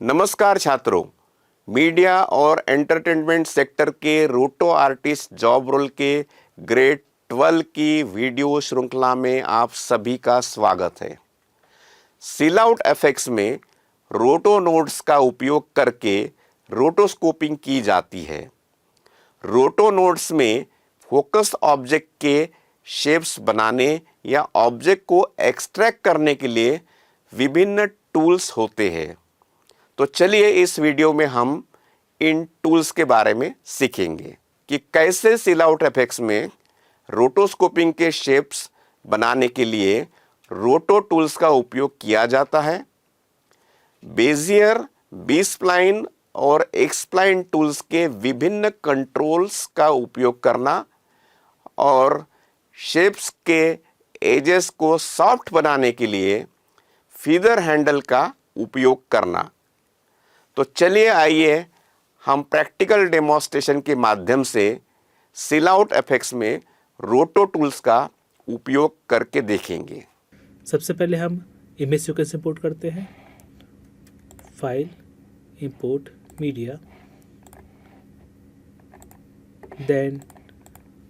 नमस्कार छात्रों, मीडिया और एंटरटेनमेंट सेक्टर के रोटो आर्टिस्ट जॉब रोल के ग्रेड 12 की वीडियो श्रृंखला में आप सभी का स्वागत है। सील आउट एफएक्स में रोटो नोड्स का उपयोग करके रोटोस्कोपिंग की जाती है। रोटो नोड्स में फोकस ऑब्जेक्ट के शेप्स बनाने या ऑब्जेक्ट को एक्सट्रैक्ट करने के लिए विभिन्न टूल्स होते हैं। तो चलिए इस वीडियो में हम इन टूल्स के बारे में सीखेंगे कि कैसे सील आउट एफएक्स में रोटोस्कोपिंग के शेप्स बनाने के लिए रोटो टूल्स का उपयोग किया जाता है। बेजियर, बी स्प्लाइन और एक्सप्लाइन टूल्स के विभिन्न कंट्रोल्स का उपयोग करना और शेप्स के एजेस को सॉफ्ट बनाने के लिए फीदर हैंडल का उपयोग करना। तो चलिए आइए हम प्रैक्टिकल डेमोन्स्ट्रेशन के माध्यम से सील आउट एफएक्स में रोटो टूल्स का उपयोग करके देखेंगे। सबसे पहले हम इमेज सीक्वेंस इंपोर्ट करते हैं। फाइल, इंपोर्ट मीडिया, देन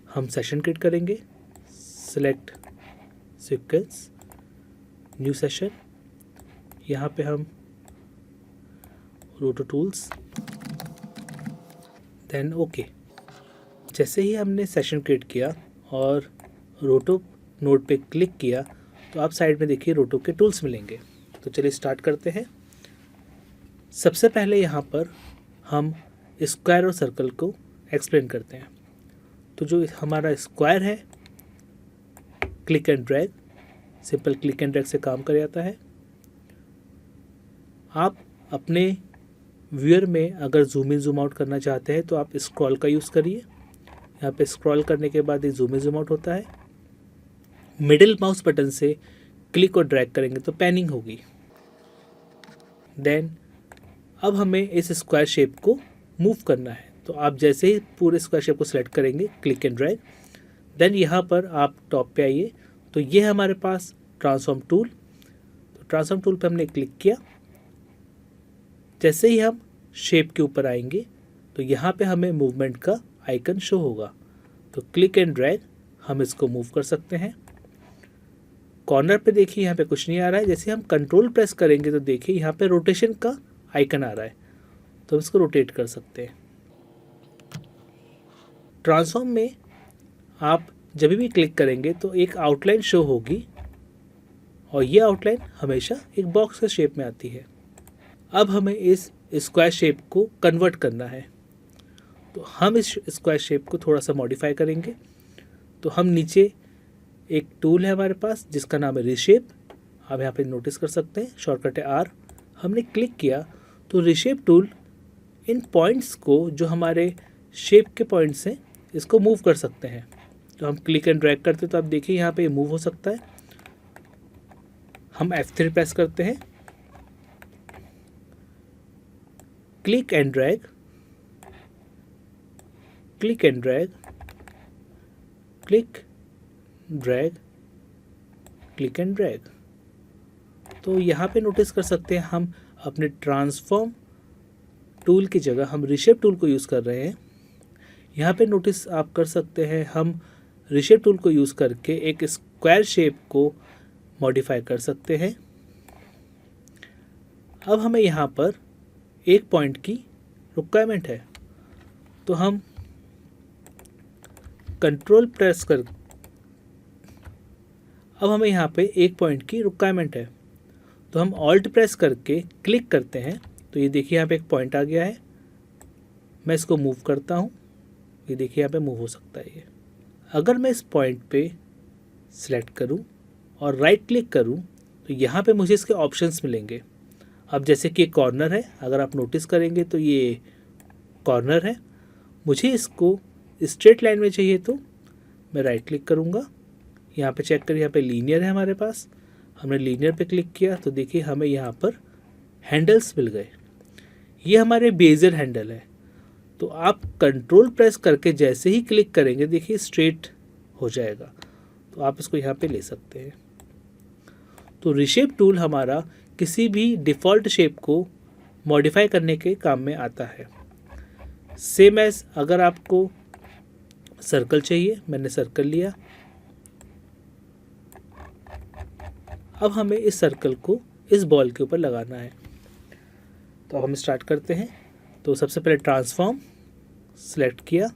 हम सेशन क्रिएट करेंगे। सेलेक्ट सीक्वेंस, न्यू सेशन, यहाँ पे हम रोटो टूल्स, देन ओके। जैसे ही हमने सेशन क्रिएट किया और रोटो नोड पे क्लिक किया तो आप साइड में देखिए रोटो के टूल्स मिलेंगे। तो चलिए स्टार्ट करते हैं। सबसे पहले यहाँ पर हम स्क्वायर और सर्कल को एक्सप्लेन करते हैं। तो जो हमारा स्क्वायर है, click and drag, simple click and drag से काम कर जाता है। आप अपने व्यूअर में अगर जूम इन जूम आउट करना चाहते हैं तो आप स्क्रॉल का यूज़ करिए। यहाँ पे स्क्रॉल करने के बाद ये जूम इन जूम आउट होता है। मिडिल माउस बटन से क्लिक और ड्रैग करेंगे तो पैनिंग होगी। देन अब हमें इस स्क्वायर शेप को मूव करना है। तो आप जैसे ही पूरे स्क्वायर शेप को सिलेक्ट करेंगे, क्लिक एंड ड्रैग, देन यहाँ पर आप टॉप पे आइए तो ये है हमारे पास ट्रांसफॉर्म टूल। तो ट्रांसफॉर्म टूल पे हमने क्लिक किया। जैसे ही हम शेप के ऊपर आएंगे तो यहाँ पे हमें मूवमेंट का आइकन शो होगा। तो क्लिक एंड ड्रैग हम इसको मूव कर सकते हैं। कॉर्नर पे देखिए यहाँ पे कुछ नहीं आ रहा है। जैसे हम कंट्रोल प्रेस करेंगे तो देखिए यहाँ पे रोटेशन का आइकन आ रहा है, तो हम इसको रोटेट कर सकते हैं। ट्रांसफॉर्म में आप जब भी क्लिक करेंगे तो एक आउटलाइन शो होगी और ये आउटलाइन हमेशा एक बॉक्स के शेप में आती है। अब हमें इस स्क्वायर शेप को कन्वर्ट करना है। तो हम इस स्क्वायर शेप को थोड़ा सा मॉडिफाई करेंगे। तो हम नीचे एक टूल है हमारे पास जिसका नाम है रीशेप। आप यहाँ पे नोटिस कर सकते हैं, शॉर्टकट है आर। हमने क्लिक किया तो रीशेप टूल इन पॉइंट्स को, जो हमारे शेप के पॉइंट्स हैं, इसको मूव कर सकते हैं। तो हम क्लिक एंड ड्रैग करते तो आप देखिए यहाँ पे मूव हो सकता है। हम F3 प्रेस करते हैं, click and drag, click and drag, click drag, click and drag. तो यहाँ पे नोटिस कर सकते हैं हम अपने ट्रांसफॉर्म टूल की जगह हम रीशेप टूल को यूज़ कर रहे हैं। यहाँ पे नोटिस आप कर सकते हैं हम रीशेप टूल को यूज़ करके एक स्क्वायर शेप को मॉडिफाई कर सकते हैं। अब हमें यहाँ पर एक पॉइंट की रिक्वायरमेंट है, तो हम कंट्रोल प्रेस कर, अब हमें यहाँ पे एक पॉइंट की रिक्वायरमेंट है तो हम ऑल्ट प्रेस करके क्लिक करते हैं। तो ये देखिए यहाँ पे एक पॉइंट आ गया है। मैं इसको मूव करता हूँ, ये देखिए यहाँ पे मूव हो सकता है ये। अगर मैं इस पॉइंट पे सिलेक्ट करूँ और राइट क्लिक करूँ तो यहाँ पे मुझे इसके ऑप्शंस मिलेंगे। अब जैसे कि कॉर्नर है, अगर आप नोटिस करेंगे तो ये कॉर्नर है। मुझे इसको स्ट्रेट लाइन में चाहिए तो मैं राइट क्लिक करूँगा। यहाँ पे चेक करिए, यहाँ पे लीनियर है हमारे पास। हमने लीनियर पे क्लिक किया तो देखिए हमें यहाँ पर हैंडल्स मिल गए। ये हमारे बेजियर हैंडल है। तो आप कंट्रोल प्रेस करके जैसे ही क्लिक करेंगे देखिए स्ट्रेट हो जाएगा। तो आप इसको यहाँ पे ले सकते हैं। तो रिशेप टूल हमारा किसी भी डिफ़ॉल्ट शेप को मॉडिफाई करने के काम में आता है। सेम एज अगर आपको सर्कल चाहिए, मैंने सर्कल लिया। अब हमें इस सर्कल को इस बॉल के ऊपर लगाना है। तो अब हम स्टार्ट करते हैं। तो सबसे पहले ट्रांसफॉर्म सेलेक्ट किया,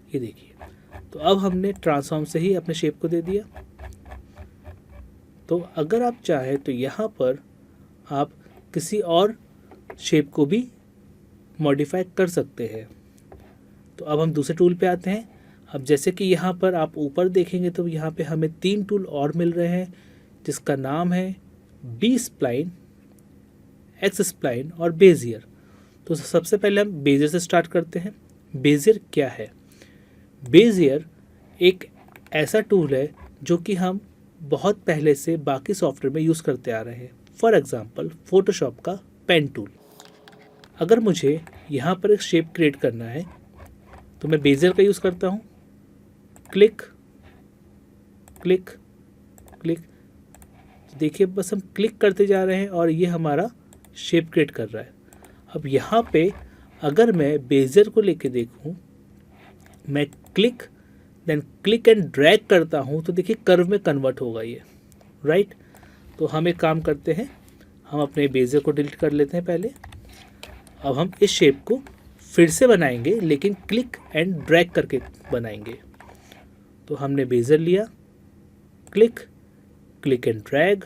ये देखिए। तो अब हमने ट्रांसफॉर्म से ही अपने शेप को दे दिया। तो अगर आप चाहें तो यहाँ पर आप किसी और शेप को भी मॉडिफाई कर सकते हैं। तो अब हम दूसरे टूल पे आते हैं। अब जैसे कि यहाँ पर आप ऊपर देखेंगे तो यहाँ पे हमें 3 टूल और मिल रहे हैं, जिसका नाम है बी स्प्लाइन, एक्स स्प्लाइन और बेजियर। तो सबसे पहले हम बेजियर से स्टार्ट करते हैं। बेजियर क्या है? बेजियर एक ऐसा टूल है जो कि हम बहुत पहले से बाकी सॉफ्टवेयर में यूज़ करते आ रहे हैं। फॉर एग्ज़ाम्पल फोटोशॉप का पेन टूल। अगर मुझे यहाँ पर एक शेप क्रिएट करना है तो मैं बेजियर का यूज़ करता हूँ। क्लिक क्लिक क्लिक, देखिए बस हम क्लिक करते जा रहे हैं और ये हमारा शेप क्रिएट कर रहा है। अब यहाँ पे अगर मैं बेजियर को लेके देखूँ, मैं click then click and drag करता हूँ तो देखिए कर्व में कन्वर्ट होगा ये, राइट। तो हम एक काम करते हैं, हम अपने बेजियर को डिलीट कर लेते हैं पहले। अब हम इस शेप को फिर से बनाएंगे, लेकिन क्लिक एंड ड्रैग करके बनाएंगे। तो हमने बेजियर लिया, click click and drag,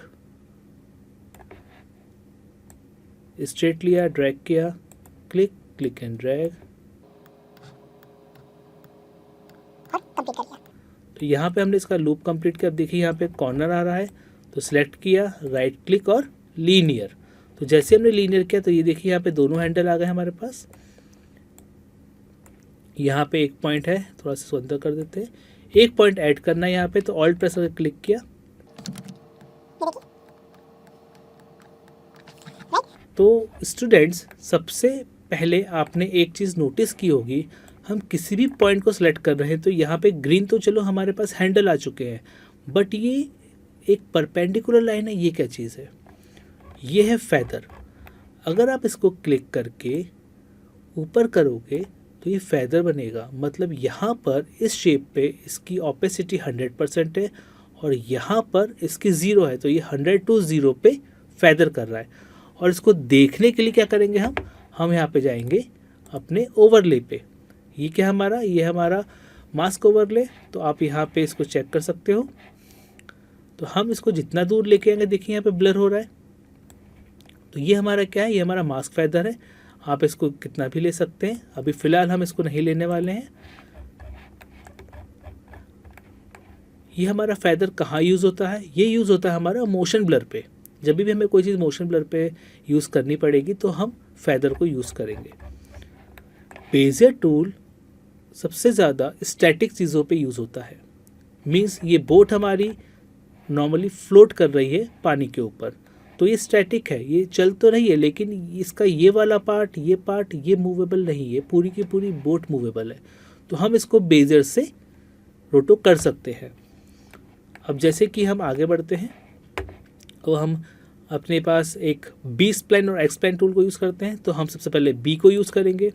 straight लिया, ड्रैग किया, क्लिक क्लिक एंड ड्रैग। तो यहाँ पे हमने इसका लूप कंप्लीट किया। अब देखिए यहाँ पे कॉर्नर आ रहा है, तो सिलेक्ट किया, राइट क्लिक और लीनियर। तो जैसे हमने लीनियर किया तो ये देखिए यहाँ पे दोनों हैंडल आ गए हमारे पास। यहाँ पे एक पॉइंट है, थोड़ा सा अंदर कर देते हैं। एक पॉइंट ऐड करना है यहाँ पे, तो ऑल्ट प्रेस करके क्लिक किया। तो स्टूडेंट्स, सबसे पहले आपने एक चीज़ नोटिस की होगी, हम किसी भी पॉइंट को सिलेक्ट कर रहे हैं तो यहाँ पे ग्रीन तो चलो हमारे पास हैंडल आ चुके हैं, बट ये एक परपेंडिकुलर लाइन है। ये क्या चीज़ है? ये है फेदर। अगर आप इसको क्लिक करके ऊपर करोगे तो ये फेदर बनेगा। मतलब यहाँ पर इस शेप पे इसकी ओपेसिटी 100% है और यहाँ पर इसकी 0 है, तो ये 100 to 0 पे फेदर कर रहा है। और इसको देखने के लिए क्या करेंगे हम यहाँ पे जाएंगे अपने ओवरले पे। ये क्या हमारा, ये हमारा मास्क ओवरले। तो आप यहाँ पे इसको चेक कर सकते हो। तो हम इसको जितना दूर लेके आएंगे, देखिए यहाँ पे ब्लर हो रहा है। तो ये हमारा क्या है? ये हमारा मास्क फेदर है। आप इसको कितना भी ले सकते हैं, अभी फ़िलहाल हम इसको नहीं लेने वाले हैं। ये हमारा फेदर कहाँ यूज़ होता है? ये यूज़ होता है हमारा मोशन ब्लर पे। जब भी हमें कोई चीज़ मोशन ब्लर पे यूज़ करनी पड़ेगी तो हम फेदर को यूज़ करेंगे। बेजियर टूल सबसे ज़्यादा स्टैटिक चीज़ों पे यूज़ होता है। मीन्स ये बोट हमारी नॉर्मली फ्लोट कर रही है पानी के ऊपर, तो ये स्टैटिक है, ये चल तो रही है, लेकिन इसका ये वाला पार्ट ये मूवेबल नहीं है, पूरी की पूरी बोट मूवेबल है। तो हम इसको बेजियर से रोटो कर सकते हैं। अब जैसे कि हम आगे बढ़ते हैं, तो हम अपने पास एक बी स्प्लाइन और एक्स स्प्लाइन टूल को यूज़ करते हैं। तो हम सबसे पहले बी को यूज़ करेंगे।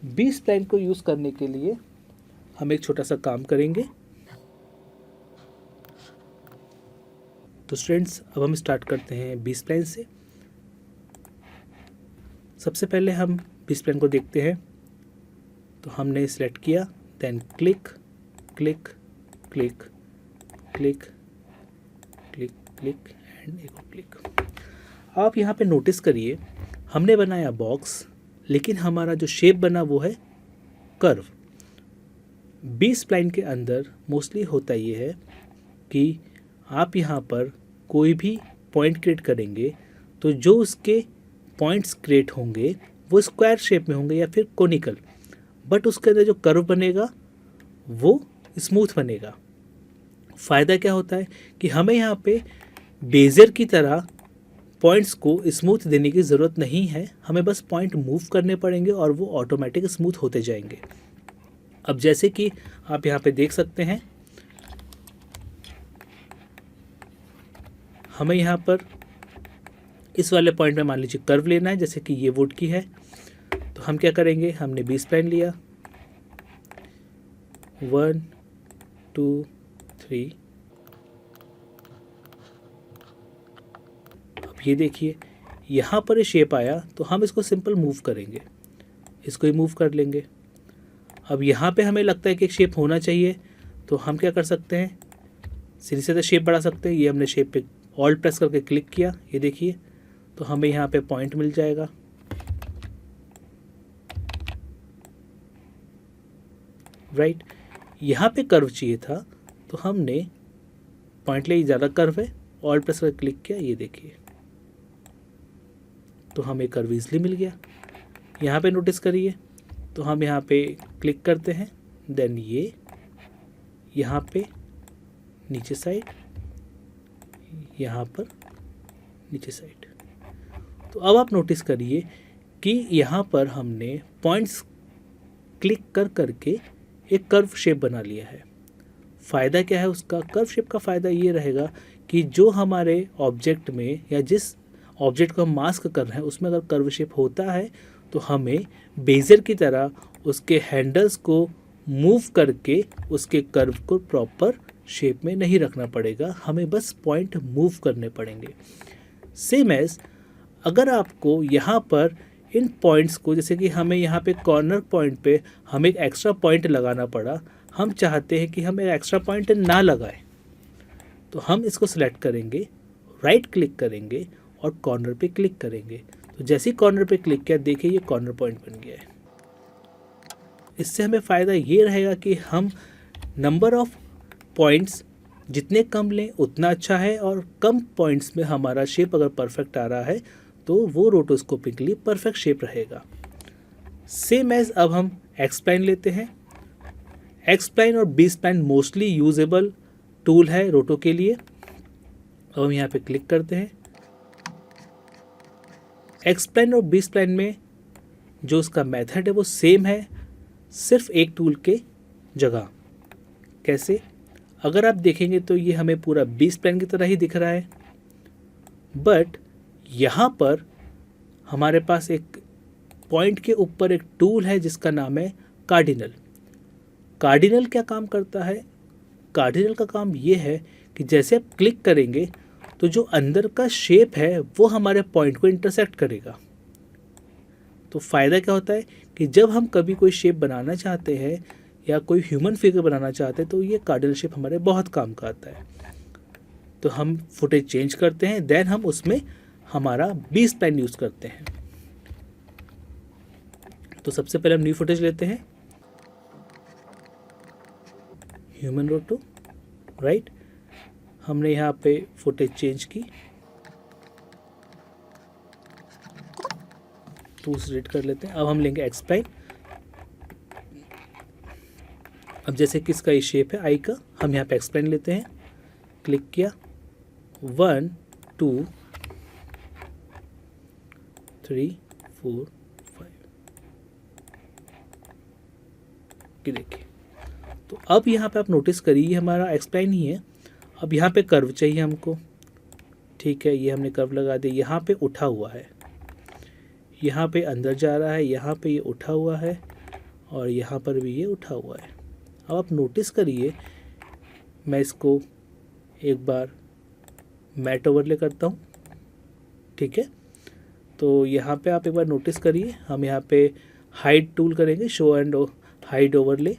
बी स्प्लाइन को यूज़ करने के लिए हम एक छोटा सा काम करेंगे। तो स्टूडेंट्स, अब हम स्टार्ट करते हैं बी स्प्लाइन से। सबसे पहले हम बी स्प्लाइन को देखते हैं। तो हमने सिलेक्ट किया, then click click click click click click and एक और क्लिक। आप यहाँ पे नोटिस करिए, हमने बनाया बॉक्स, लेकिन हमारा जो शेप बना वो है कर्व। बी स्प्लाइन के अंदर मोस्टली होता ये है कि आप यहाँ पर कोई भी पॉइंट क्रिएट करेंगे तो जो उसके पॉइंट्स क्रिएट होंगे वो स्क्वायर शेप में होंगे या फिर कोनिकल, बट उसके अंदर जो कर्व बनेगा वो स्मूथ बनेगा। फ़ायदा क्या होता है कि हमें यहाँ पे बेजियर की तरह पॉइंट्स को स्मूथ देने की ज़रूरत नहीं है, हमें बस पॉइंट मूव करने पड़ेंगे और वो ऑटोमेटिक स्मूथ होते जाएंगे। अब जैसे कि आप यहाँ पे देख सकते हैं, हमें यहाँ पर इस वाले पॉइंट में मान लीजिए कर्व लेना है, जैसे कि ये वुड की है। तो हम क्या करेंगे, हमने बी स्प्लाइन लिया, 1 2 3। अब ये देखिए यहाँ पर ये शेप आया, तो हम इसको सिंपल मूव करेंगे, इसको ही मूव कर लेंगे। अब यहाँ पे हमें लगता है कि एक शेप होना चाहिए, तो हम क्या कर सकते हैं, सीधे सीधे शेप बढ़ा सकते हैं। ये हमने शेप पे ऑल्ट प्रेस करके क्लिक किया, ये देखिए, तो हमें यहाँ पे पॉइंट मिल जाएगा। राइट, यहाँ पे कर्व चाहिए था, तो हमने पॉइंट ले, ज़्यादा कर्व है, ऑल्ट प्रेस करके क्लिक किया, ये देखिए, तो हमें कर्व इजली मिल गया। यहाँ पे नोटिस करिए, तो हम यहाँ पे क्लिक करते हैं, देन ये यहाँ पे नीचे साइड, यहाँ पर नीचे साइड। तो अब आप नोटिस करिए कि यहाँ पर हमने पॉइंट्स क्लिक कर करके एक कर्व शेप बना लिया है। फ़ायदा क्या है उसका, कर्व शेप का फ़ायदा ये रहेगा कि जो हमारे ऑब्जेक्ट में या जिस ऑब्जेक्ट को हम मास्क कर रहे हैं उसमें अगर कर्व शेप होता है तो हमें बेजर की तरह उसके हैंडल्स को मूव करके उसके कर्व को प्रॉपर शेप में नहीं रखना पड़ेगा, हमें बस पॉइंट मूव करने पड़ेंगे। सेम एज अगर आपको यहाँ पर इन पॉइंट्स को, जैसे कि हमें यहाँ पे कॉर्नर पॉइंट पे हमें एक एक्स्ट्रा पॉइंट लगाना पड़ा, हम चाहते हैं कि हम एक एक्स्ट्रा पॉइंट ना लगाएं, तो हम इसको सिलेक्ट करेंगे, राइट क्लिक करेंगे और कॉर्नर पे क्लिक करेंगे। तो जैसे ही कॉर्नर पे क्लिक किया, देखिए ये कॉर्नर पॉइंट बन गया है। इससे हमें फ़ायदा ये रहेगा कि हम नंबर ऑफ पॉइंट्स जितने कम लें उतना अच्छा है, और कम पॉइंट्स में हमारा शेप अगर परफेक्ट आ रहा है तो वो रोटोस्कोपिकली परफेक्ट शेप रहेगा। सेम एज अब हम एक्स स्प्लाइन लेते हैं। एक्स स्प्लाइन और B spline mostly usable tool है रोटो के लिए। अब हम यहाँ पे क्लिक करते हैं। एक्स स्प्लाइन और बी स्प्लाइन में जो उसका मेथड है वो सेम है, सिर्फ एक टूल के जगह। कैसे, अगर आप देखेंगे तो ये हमें पूरा बी स्प्लाइन की तरह ही दिख रहा है, बट यहाँ पर हमारे पास एक पॉइंट के ऊपर एक टूल है जिसका नाम है कार्डिनल। कार्डिनल क्या काम करता है, कार्डिनल का काम ये है कि जैसे आप क्लिक करेंगे तो जो अंदर का शेप है वो हमारे पॉइंट को इंटरसेक्ट करेगा। तो फ़ायदा क्या होता है कि जब हम कभी कोई शेप बनाना चाहते हैं या कोई ह्यूमन फिगर बनाना चाहते हैं तो ये कार्डिनल शेप हमारे बहुत काम का आता है। तो हम फुटेज चेंज करते हैं, देन हम उसमें हमारा बी स्प्लाइन यूज़ करते हैं। तो सबसे पहले हम न्यू फुटेज लेते हैं, ह्यूमन रोटो, राइट। हमने यहाँ पे फुटेज चेंज की, तो उसे रेड कर लेते हैं। अब हम लेंगे एक्स स्प्लाइन। अब जैसे किसका ये शेप है आई का, हम यहाँ पे एक्स स्प्लाइन लेते हैं, क्लिक किया, 1 2 3 4 5 कि देखिए। तो अब यहाँ पे आप नोटिस करिए हमारा एक्स स्प्लाइन ही है। अब यहाँ पे कर्व चाहिए हमको, ठीक है, ये हमने कर्व लगा दिया। यहाँ पे उठा हुआ है, यहाँ पे अंदर जा रहा है, यहाँ पे ये उठा हुआ है और यहाँ पर भी ये उठा हुआ है। अब आप नोटिस करिए, मैं इसको एक बार मैट ओवरले करता हूँ, ठीक है। तो यहाँ पे आप एक बार नोटिस करिए, हम यहाँ पे हाइड टूल करेंगे, शो एंड हाइड ओवरले।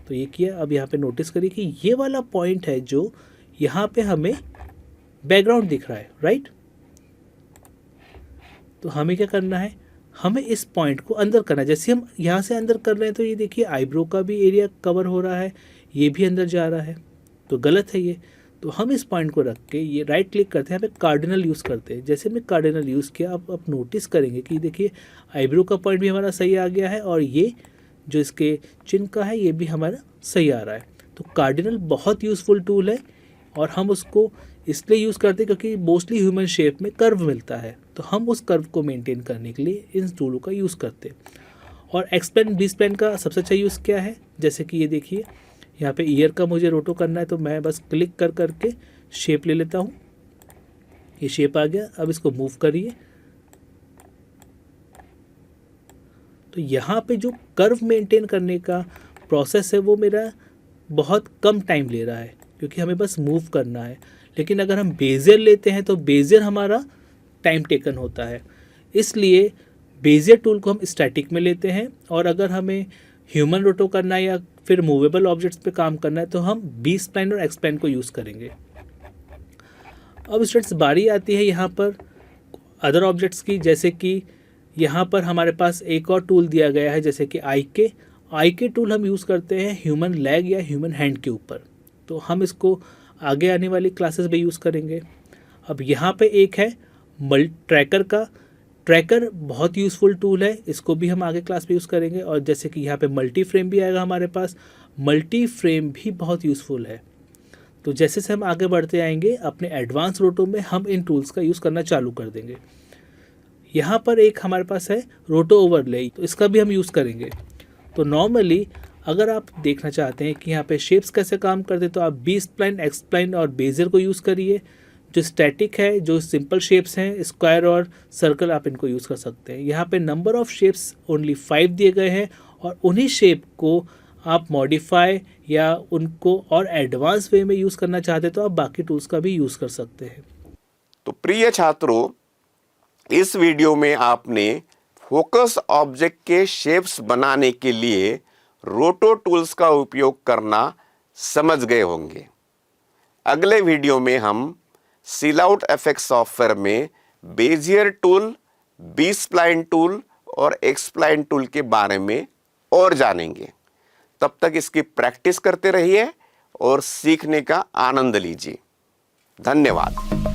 तो ये किया। अब यहाँ पे नोटिस करिए कि ये वाला पॉइंट है जो यहाँ पे हमें बैकग्राउंड दिख रहा है, राइट। तो हमें क्या करना है, हमें इस पॉइंट को अंदर करना है। जैसे हम यहाँ से अंदर कर रहे हैं तो ये देखिए आईब्रो का भी एरिया कवर हो रहा है, ये भी अंदर जा रहा है, तो गलत है ये। तो हम इस पॉइंट को रख के ये राइट क्लिक करते हैं, यहाँ पे कार्डिनल यूज़ करते हैं। जैसे मैं कार्डिनल यूज़ किया, आप नोटिस करेंगे कि देखिए आईब्रो का पॉइंट भी हमारा सही आ गया है और ये जो इसके चिन्ह का है ये भी हमारा सही आ रहा है। तो कार्डिनल बहुत यूज़फुल टूल है और हम उसको इसलिए यूज़ करते हैं क्योंकि मोस्टली ह्यूमन शेप में कर्व मिलता है, तो हम उस कर्व को मेंटेन करने के लिए इन टूलों का यूज़ करते हैं। और एक्सप्लेन बी स्प्लाइन का सबसे अच्छा यूज़ क्या है, जैसे कि ये देखिए यहाँ पे ईयर का मुझे रोटो करना है तो मैं बस क्लिक कर करके शेप ले लेता हूँ, ये शेप आ गया। अब इसको मूव करिए तो यहाँ पे जो कर्व मेंटेन करने का प्रोसेस है वो मेरा बहुत कम टाइम ले रहा है क्योंकि हमें बस मूव करना है। लेकिन अगर हम बेजियर लेते हैं तो बेजियर हमारा टाइम टेकन होता है, इसलिए बेजियर टूल को हम स्टैटिक में लेते हैं। और अगर हमें ह्यूमन रोटो करना है या फिर मूवेबल ऑब्जेक्ट्स पे काम करना है तो हम बी स्प्लाइन और एक्सप्लाइन को यूज़ करेंगे। अब स्टूडेंट्स बारी आती है यहाँ पर अदर ऑब्जेक्ट्स की, जैसे कि यहाँ पर हमारे पास एक और टूल दिया गया है जैसे कि आई के टूल हम यूज़ करते हैं ह्यूमन लेग या ह्यूमन हैंड के ऊपर, तो हम इसको आगे आने वाली क्लासेस में यूज़ करेंगे। अब यहाँ पे एक है ट्रैकर का, ट्रैकर बहुत यूज़फुल टूल है, इसको भी हम आगे क्लास में यूज़ करेंगे। और जैसे कि यहाँ पे मल्टी फ्रेम भी आएगा हमारे पास, मल्टी फ्रेम भी बहुत यूज़फुल है। तो जैसे से हम आगे बढ़ते आएंगे अपने एडवांस रोटो में हम इन टूल्स का यूज़ करना चालू कर देंगे। यहाँ पर एक हमारे पास है रोटो ओवरले, तो इसका भी हम यूज़ करेंगे। तो नॉर्मली अगर आप देखना चाहते हैं कि यहाँ पे शेप्स कैसे काम करते हैं तो आप बी स्प्लाइन, एक्स स्प्लाइन और बेजियर को यूज़ करिए। जो स्टैटिक है, जो सिंपल शेप्स हैं, स्क्वायर और सर्कल, आप इनको यूज़ कर सकते हैं। यहाँ पे नंबर ऑफ़ शेप्स ओनली 5 दिए गए हैं और उन्हीं शेप को आप मॉडिफाई या उनको और एडवांस वे में यूज़ करना चाहते हैं तो आप बाकी टूल्स का भी यूज़ कर सकते हैं। तो प्रिय छात्रों, इस वीडियो में आपने फोकस ऑब्जेक्ट के शेप्स बनाने के लिए रोटो टूल्स का उपयोग करना समझ गए होंगे। अगले वीडियो में हम सीलआउट एफएक्स सॉफ्टवेयर में bezier tool, B spline tool और एक्सप्लाइन टूल के बारे में और जानेंगे। तब तक इसकी प्रैक्टिस करते रहिए और सीखने का आनंद लीजिए। धन्यवाद।